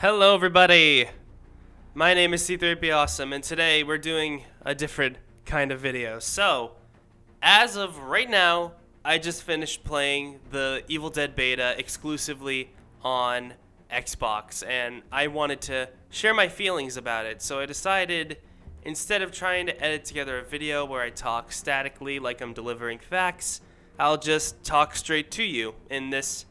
Hello, everybody. My name is C3P Awesome, and today we're doing a different kind of video. So, as of right now, I just finished playing the Evil Dead beta exclusively on Xbox, and I wanted to share my feelings about it. So I decided, instead of trying to edit together a video where I talk statically like I'm delivering facts, I'll just talk straight to you in this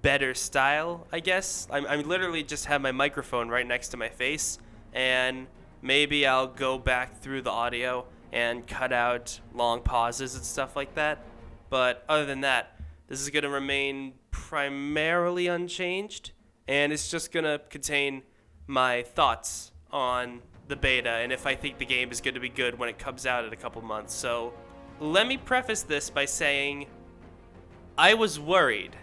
better style, I guess. I literally just have my microphone right next to my face, and maybe I'll go back through the audio and cut out long pauses and stuff like that. But other than that, this is going to remain primarily unchanged, and it's just going to contain my thoughts on the beta and if I think the game is going to be good when it comes out in a couple months. So let me preface this by saying I was worried,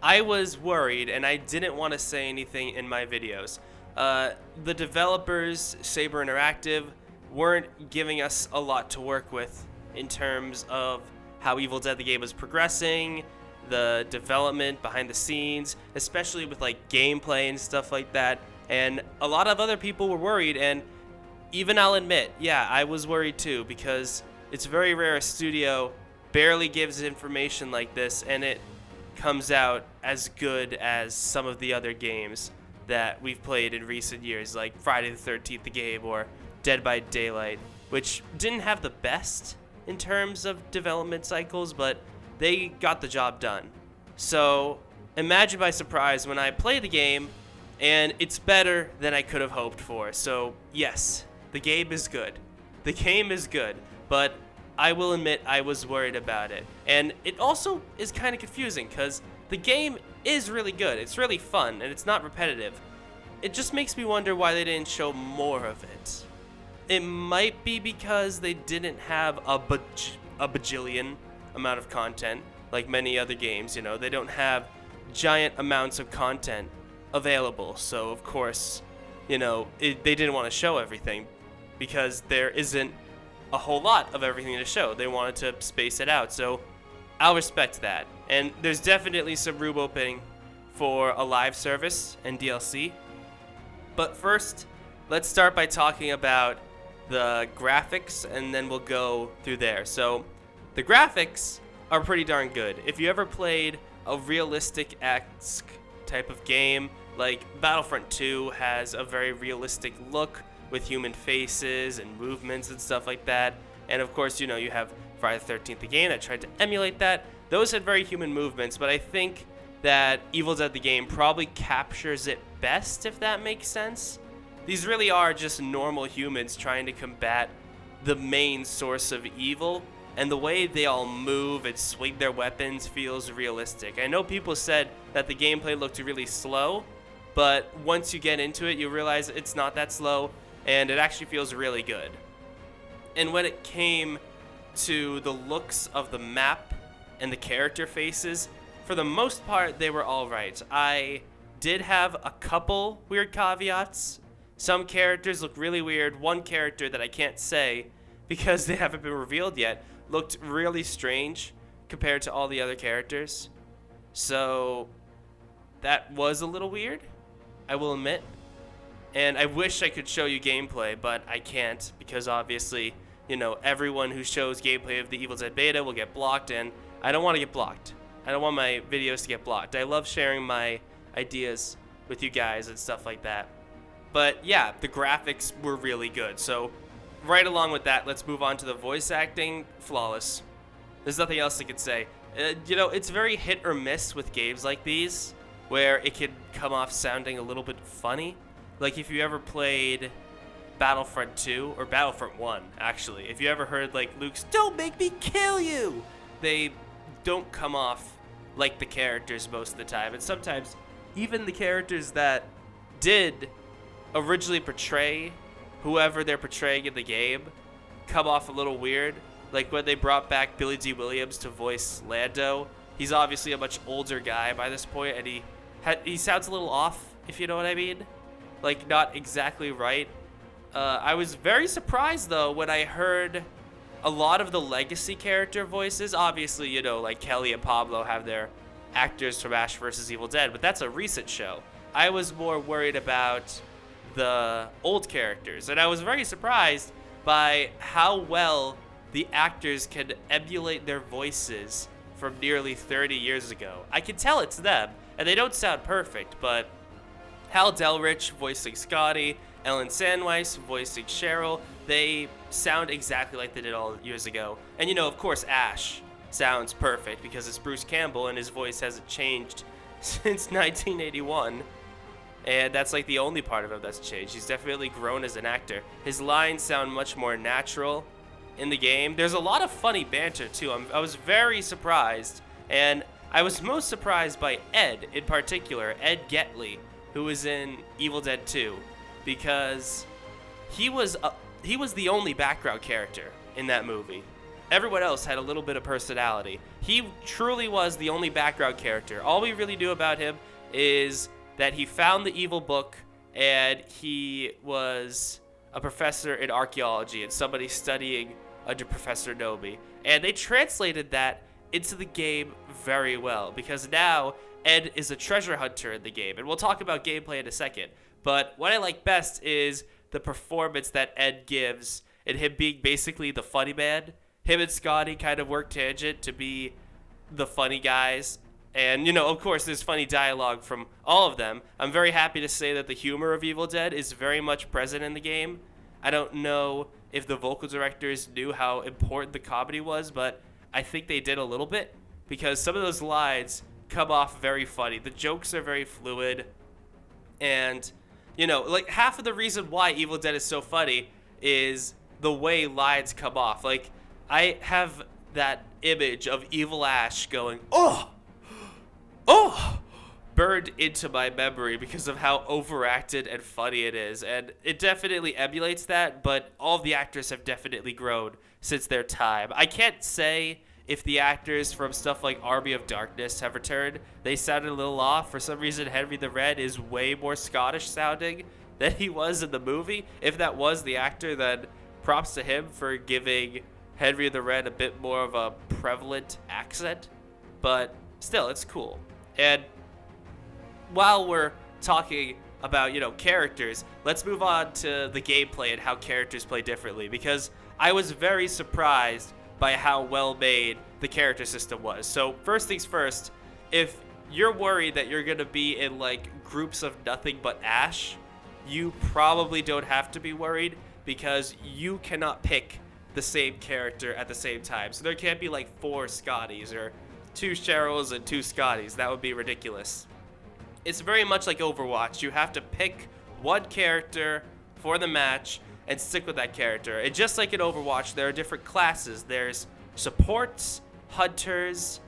and I didn't want to say anything in my videos. The developers, Saber Interactive, weren't giving us a lot to work with in terms of how Evil Dead the game was progressing, the development behind the scenes, especially with like gameplay and stuff like that. And a lot of other people were worried, and even I'll admit, yeah, I was worried too, because it's very rare a studio barely gives information like this and it comes out as good as some of the other games that we've played in recent years, like Friday the 13th the game or Dead by Daylight, which didn't have the best in terms of development cycles, but they got the job done. So imagine my surprise when I play the game and it's better than I could have hoped for. So yes, the game is good. The game is good, but I will admit I was worried about it. And it also is kind of confusing because the game is really good. It's really fun and it's not repetitive. It just makes me wonder why they didn't show more of it. It might be because they didn't have a bajillion amount of content like many other games. You know, they don't have giant amounts of content available. So of course, you know, they didn't want to show everything because there isn't a whole lot of everything to show. They wanted to space it out, so I'll respect that. And there's definitely some room opening for a live service and DLC. But first, let's start by talking about the graphics, and then we'll go through there. So the graphics are pretty darn good. If you ever played a realistic-esque type of game, like Battlefront 2 has a very realistic look with human faces and movements and stuff like that. And of course, you know, you have Friday the 13th the game that tried to emulate that. Those had very human movements, but I think that Evil Dead the game probably captures it best, if that makes sense. These really are just normal humans trying to combat the main source of evil, and the way they all move and swing their weapons feels realistic. I know people said that the gameplay looked really slow, but once you get into it, you realize it's not that slow, and it actually feels really good. And when it came to the looks of the map and the character faces, for the most part, they were all right. I did have a couple weird caveats. Some characters look really weird. One character that I can't say because they haven't been revealed yet looked really strange compared to all the other characters. So that was a little weird, I will admit. And I wish I could show you gameplay, but I can't because obviously, you know, everyone who shows gameplay of the Evil Dead beta will get blocked, and I don't want to get blocked. I don't want my videos to get blocked. I love sharing my ideas with you guys and stuff like that. But yeah, the graphics were really good. So right along with that, let's move on to the voice acting. Flawless. There's nothing else I could say. You know, it's very hit or miss with games like these, where it can come off sounding a little bit funny. Like if you ever played Battlefront 2, or Battlefront 1, actually. If you ever heard like Luke's, "Don't make me kill you!" They don't come off like the characters most of the time. And sometimes even the characters that did originally portray whoever they're portraying in the game come off a little weird. Like when they brought back Billy D. Williams to voice Lando. He's obviously a much older guy by this point, and he sounds a little off, if you know what I mean. Like, not exactly right. I was very surprised, though, when I heard a lot of the legacy character voices. Obviously, you know, like Kelly and Pablo have their actors from Ash vs. Evil Dead, but that's a recent show. I was more worried about the old characters, and I was very surprised by how well the actors can emulate their voices from nearly 30 years ago. I can tell it's them, and they don't sound perfect, but Hal Delrich voicing Scotty, Ellen Sandweiss voicing Cheryl, they sound exactly like they did all years ago. And of course, Ash sounds perfect because it's Bruce Campbell and his voice hasn't changed since 1981. And that's like the only part of him that's changed. He's definitely grown as an actor. His lines sound much more natural in the game. There's a lot of funny banter too. I was very surprised, and I was most surprised by Ed in particular, Ed Getley, who was in Evil Dead 2, because he was the only background character in that movie. Everyone else had a little bit of personality. He truly was the only background character. All we really knew about him is that he found the evil book, and he was a professor in archaeology and somebody studying under Professor Nobi. And they translated that into the game very well, because now Ed is a treasure hunter in the game. And we'll talk about gameplay in a second. But what I like best is the performance that Ed gives, and him being basically the funny man. Him and Scotty kind of work tangent to be the funny guys. And, of course, there's funny dialogue from all of them. I'm very happy to say that the humor of Evil Dead is very much present in the game. I don't know if the vocal directors knew how important the comedy was, but I think they did a little bit, because some of those lines come off very funny. The jokes are very fluid. And, like half of the reason why Evil Dead is so funny is the way lines come off. Like, I have that image of Evil Ash going, "Oh! Oh!" burned into my memory because of how overacted and funny it is. And it definitely emulates that, but all of the actors have definitely grown since their time. I can't say if the actors from stuff like Army of Darkness have returned. They sounded a little off. For some reason, Henry the Red is way more Scottish sounding than he was in the movie. If that was the actor, then props to him for giving Henry the Red a bit more of a prevalent accent. But still, it's cool. And while we're talking about, characters, let's move on to the gameplay and how characters play differently, because I was very surprised by how well made the character system was. So first things first, if you're worried that you're going to be in like groups of nothing but Ash, you probably don't have to be worried, because you cannot pick the same character at the same time. So there can't be like 4 Scotties or 2 Cheryls and 2 Scotties. That would be ridiculous. It's very much like Overwatch. You have to pick one character for the match and stick with that character. And just like in Overwatch, there are different classes. There's supports, hunters,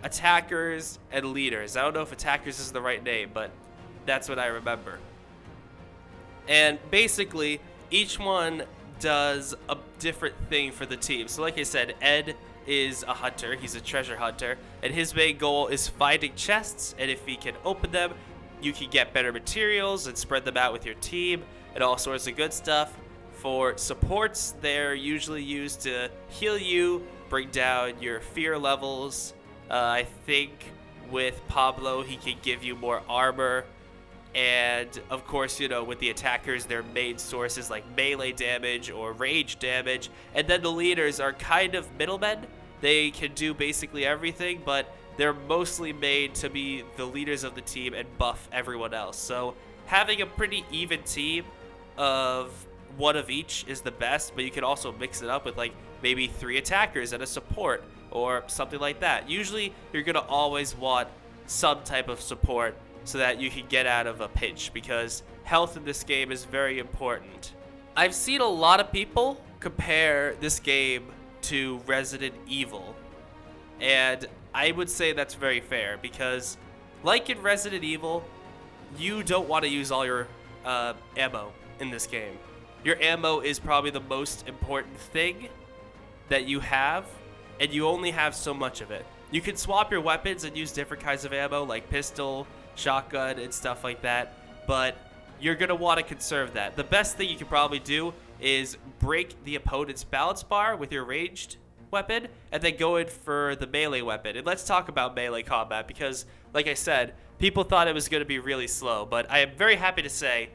attackers, and leaders. I don't know if attackers is the right name, but that's what I remember. And basically, each one does a different thing for the team. So like I said, Ed is a hunter. He's a treasure hunter, and his main goal is finding chests, and if he can open them, you can get better materials and spread them out with your team and all sorts of good stuff. For supports, they're usually used to heal you, bring down your fear levels. I think with Pablo, he can give you more armor. And of course, with the attackers, their main sources like melee damage or rage damage. And then the leaders are kind of middlemen. They can do basically everything, but they're mostly made to be the leaders of the team and buff everyone else. So having a pretty even team of one of each is the best, but you can also mix it up with like maybe 3 attackers and a support or something like that. Usually you're going to always want some type of support so that you can get out of a pinch, because health in this game is very important. I've seen a lot of people compare this game to Resident Evil, and I would say that's very fair, because like in Resident Evil, you don't want to use all your ammo in this game. Your ammo is probably the most important thing that you have, and you only have so much of it. You can swap your weapons and use different kinds of ammo like pistol, shotgun, and stuff like that, but you're going to want to conserve that. The best thing you can probably do is break the opponent's balance bar with your ranged weapon and then go in for the melee weapon. And let's talk about melee combat, because like I said, people thought it was going to be really slow, but I am very happy to say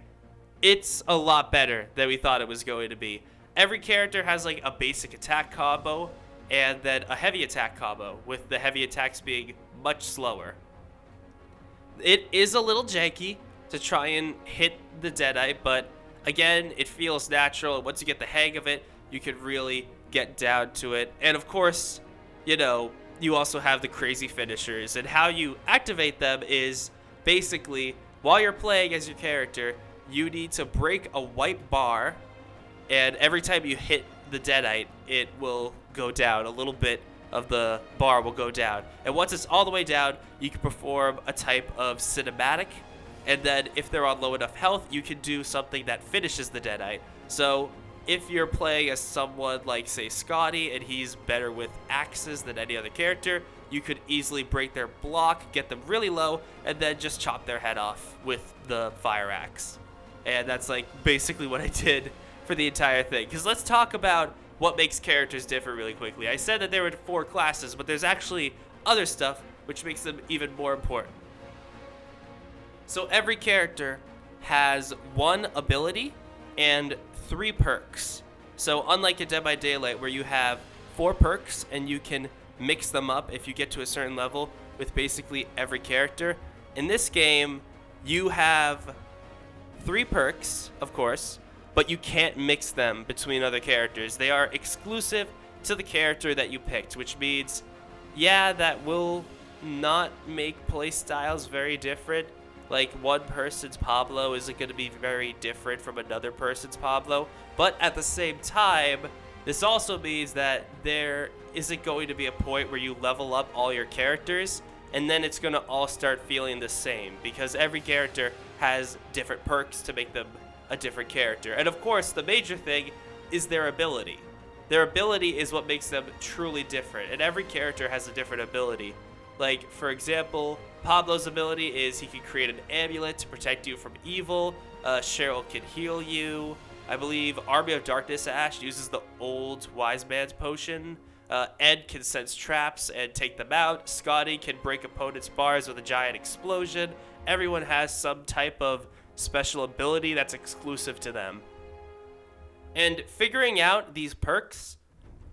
it's a lot better than we thought it was going to be. Every character has like a basic attack combo and then a heavy attack combo, with the heavy attacks being much slower. It is a little janky to try and hit the Deadite, but again, it feels natural. Once you get the hang of it, you can really get down to it. And of course, you also have the crazy finishers, and how you activate them is basically while you're playing as your character, you need to break a white bar, and every time you hit the Deadite, it will go down. A little bit of the bar will go down. And once it's all the way down, you can perform a type of cinematic, and then if they're on low enough health, you can do something that finishes the Deadite. So if you're playing as someone like, say, Scotty, and he's better with axes than any other character, you could easily break their block, get them really low, and then just chop their head off with the fire axe. And that's like basically what I did for the entire thing. Because let's talk about what makes characters different really quickly. I said that there were 4 classes, but there's actually other stuff which makes them even more important. So every character has 1 ability and 3 perks. So unlike in Dead by Daylight, where you have 4 perks and you can mix them up if you get to a certain level with basically every character, in this game you have 3 perks, of course, but you can't mix them between other characters. They are exclusive to the character that you picked, which means, yeah, that will not make playstyles very different. Like, one person's Pablo isn't going to be very different from another person's Pablo, but at the same time, this also means that there isn't going to be a point where you level up all your characters and then it's going to all start feeling the same, because every character has different perks to make them a different character. And of course, the major thing is their ability. Their ability is what makes them truly different, and every character has a different ability. Like, for example, Pablo's ability is he can create an amulet to protect you from evil. Cheryl can heal you. I believe Army of Darkness Ash uses the old wise man's potion. Ed can sense traps and take them out. Scotty can break opponents' bars with a giant explosion. Everyone has some type of special ability that's exclusive to them. And figuring out these perks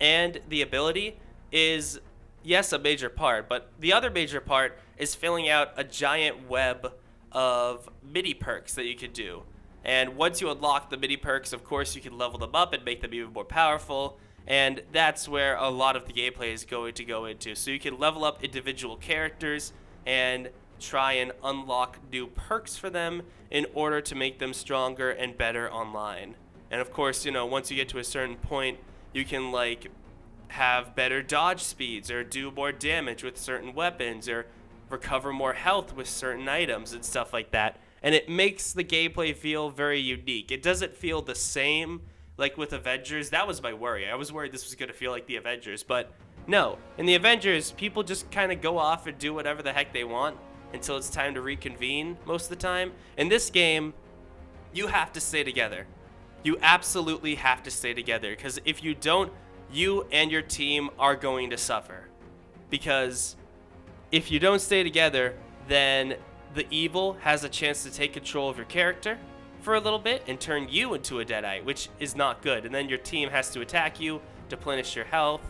and the ability is, yes, a major part, but the other major part is filling out a giant web of mini perks that you can do. And once you unlock the mini perks, of course, you can level them up and make them even more powerful. And that's where a lot of the gameplay is going to go into. So you can level up individual characters and try and unlock new perks for them in order to make them stronger and better online. And of course, once you get to a certain point, you can have better dodge speeds or do more damage with certain weapons or recover more health with certain items and stuff like that. And it makes the gameplay feel very unique. It doesn't feel the same like with Avengers. That was my worry. I was worried this was going to feel like the Avengers, but no. In the Avengers, people just kind of go off and do whatever the heck they want until it's time to reconvene most of the time. In this game, you have to stay together. You absolutely have to stay together, because if you don't, you and your team are going to suffer. Because if you don't stay together, then the evil has a chance to take control of your character for a little bit and turn you into a Deadite, which is not good. And then your team has to attack you to replenish your health,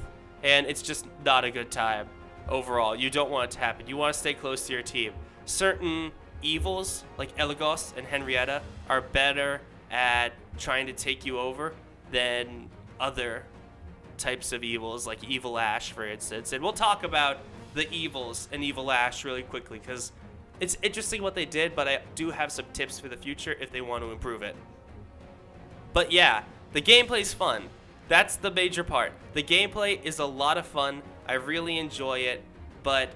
and it's just not a good time overall. You don't want it to happen. You want to stay close to your team. Certain evils, like Elagos and Henrietta, are better at trying to take you over than other types of evils, like Evil Ash, for instance. And we'll talk about the evils and Evil Ash really quickly, because it's interesting what they did, but I do have some tips for the future if they want to improve it. But yeah, the gameplay's fun. That's the major part. The gameplay is a lot of fun. I really enjoy it. But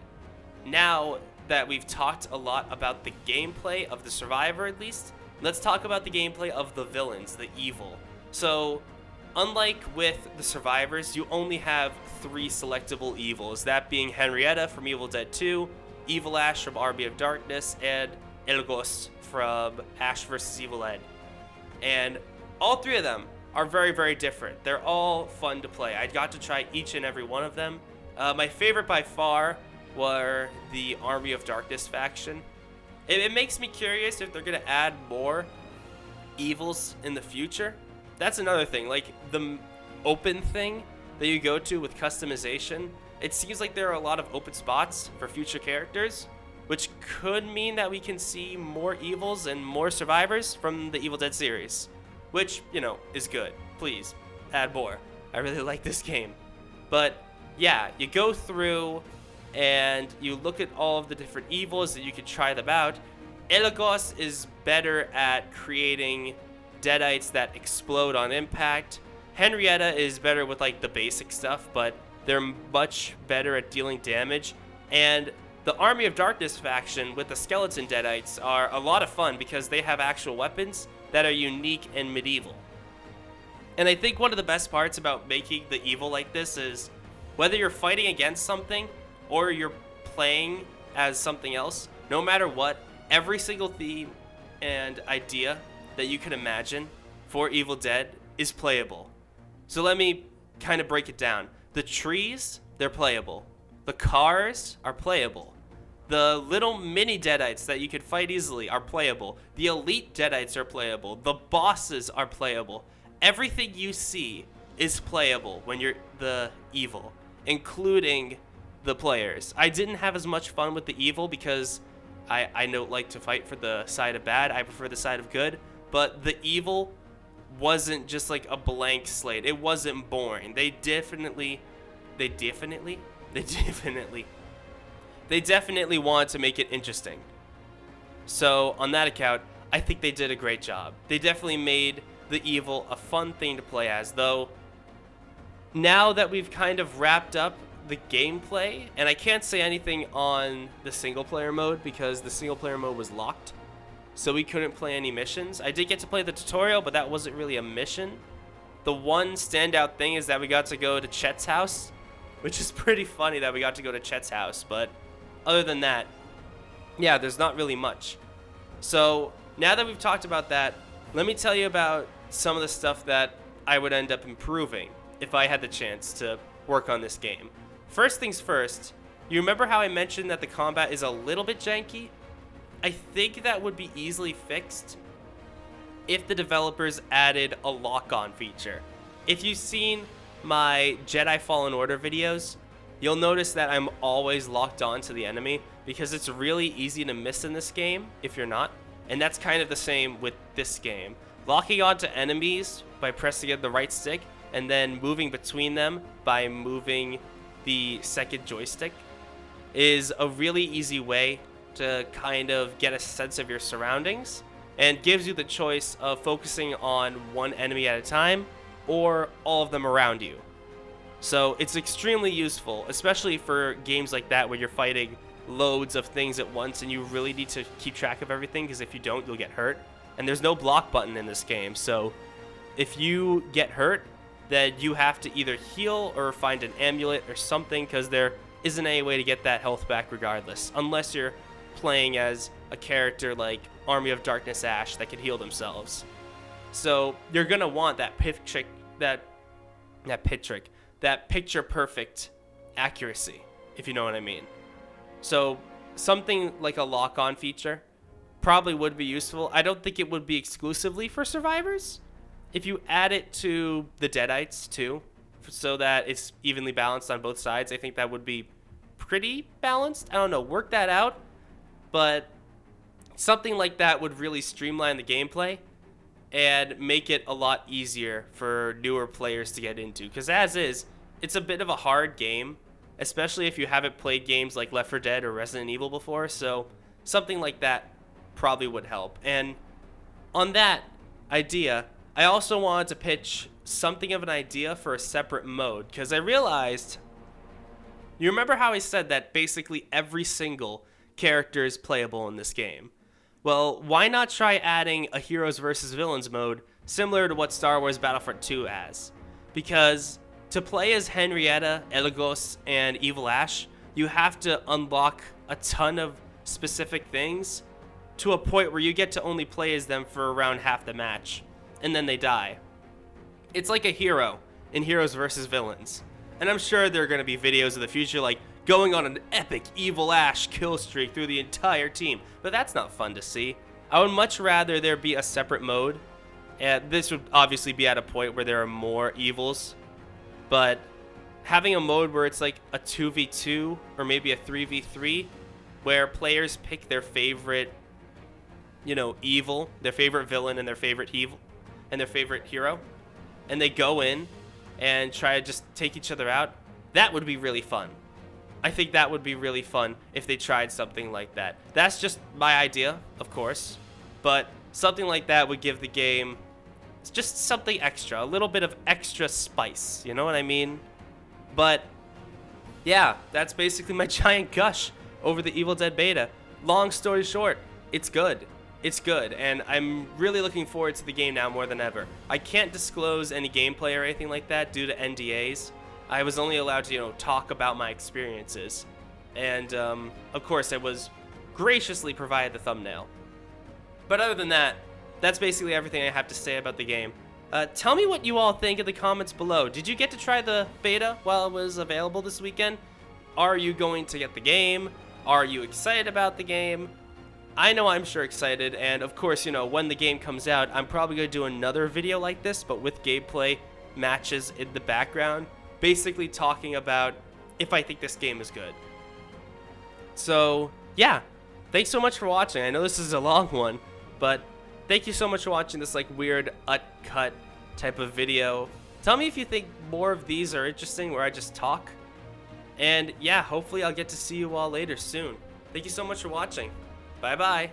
now that we've talked a lot about the gameplay of the Survivor, at least, let's talk about the gameplay of the villains, the evil. So, unlike with the Survivors, you only have 3 selectable evils, that being Henrietta from Evil Dead 2, Evil Ash from Army of Darkness, and Elagos from Ash vs. Evil Ed. And all 3 of them are very, very different. They're all fun to play. I got to try each and every one of them. My favorite by far were the Army of Darkness faction. It makes me curious if they're going to add more evils in the future. That's another thing. Like the open thing that you go to with customization, it seems like there are a lot of open spots for future characters, which could mean that we can see more evils and more survivors from the Evil Dead series, which, you know, is good. Please add more. I really like this game. But yeah, you go through and you look at all of the different evils that you could try them out. Elagos is better at creating deadites that explode on impact. Henrietta is better with like the basic stuff, but they're much better at dealing damage. And the Army of Darkness faction with the skeleton deadites are a lot of fun because they have actual weapons that are unique and medieval. And I think one of the best parts about making the evil like this is whether you're fighting against something or you're playing as something else, no matter what, every single theme and idea that you can imagine for Evil Dead is playable. So let me kind of break it down. The trees, they're playable. The cars are playable. The little mini deadites that you could fight easily are playable. The elite deadites are playable. The bosses are playable. Everything you see is playable when you're the evil, including the players. I didn't have as much fun with the evil because I don't like to fight for the side of bad. I prefer the side of good. But the evil wasn't just like a blank slate. It wasn't boring. They definitely wanted to make it interesting. So on that account, I think they did a great job. They definitely made the evil a fun thing to play as, though now that we've kind of wrapped up the gameplay, and I can't say anything on the single player mode because the single player mode was locked, so we couldn't play any missions. I did get to play the tutorial, but that wasn't really a mission. The one standout thing is that we got to go to Chet's house, which is pretty funny that we got to go to Chet's house, but other than that, yeah, there's not really much. So now that we've talked about that, let me tell you about some of the stuff that I would end up improving if I had the chance to work on this game. First things first, you remember how I mentioned that the combat is a little bit janky? I think that would be easily fixed if the developers added a lock-on feature. If you've seen my Jedi Fallen Order videos, you'll notice that I'm always locked on to the enemy because it's really easy to miss in this game if you're not. And that's kind of the same with this game. Locking onto enemies by pressing the right stick and then moving between them by moving the second joystick is a really easy way to kind of get a sense of your surroundings and gives you the choice of focusing on one enemy at a time or all of them around you. So it's extremely useful, especially for games like that where you're fighting loads of things at once and you really need to keep track of everything, because if you don't, you'll get hurt. And there's no block button in this game, so if you get hurt, then you have to either heal or find an amulet or something, because there isn't any way to get that health back regardless, unless you're playing as a character like Army of Darkness Ash that can heal themselves. So you're gonna want that picture perfect accuracy, if you know what I mean. So something like a lock-on feature probably would be useful. I don't think it would be exclusively for survivors. If you add it to the deadites too, so that it's evenly balanced on both sides, I think that would be pretty balanced. I don't know, work that out. But something like that would really streamline the gameplay and make it a lot easier for newer players to get into. Because as is, it's a bit of a hard game, especially if you haven't played games like Left 4 Dead or Resident Evil before. So something like that probably would help. And on that idea, I also wanted to pitch something of an idea for a separate mode, because I realized, you remember how I said that basically every single character is playable in this game? Well, why not try adding a heroes versus villains mode similar to what Star Wars Battlefront 2 has? Because to play as Henrietta, Elagos, and Evil Ash, you have to unlock a ton of specific things to a point where you get to only play as them for around half the match, and then they die. It's like a hero in Heroes versus Villains. And I'm sure there are going to be videos in the future like, going on an epic Evil Ash kill streak through the entire team. But that's not fun to see. I would much rather there be a separate mode. And this would obviously be at a point where there are more evils. But having a mode where it's like a 2v2 or maybe a 3v3 where players pick their favorite, evil, their favorite villain and their favorite evil and their favorite hero, and they go in and try to just take each other out, that would be really fun. I think that would be really fun if they tried something like that. That's just my idea, of course, but something like that would give the game just something extra, a little bit of extra spice, you know what I mean? But yeah, that's basically my giant gush over the Evil Dead beta. Long story short, it's good. It's good, and I'm really looking forward to the game now more than ever. I can't disclose any gameplay or anything like that due to NDAs. I was only allowed to, talk about my experiences. And, of course, I was graciously provided the thumbnail. But other than that, that's basically everything I have to say about the game. Tell me what you all think in the comments below. Did you get to try the beta while it was available this weekend? Are you going to get the game? Are you excited about the game? I know I'm sure excited, and of course, when the game comes out, I'm probably going to do another video like this, but with gameplay matches in the background, basically talking about if I think this game is good. So, yeah, thanks so much for watching. I know this is a long one, but thank you so much for watching this weird cut type of video. Tell me if you think more of these are interesting where I just talk. And yeah, hopefully I'll get to see you all later soon. Thank you so much for watching. Bye-bye.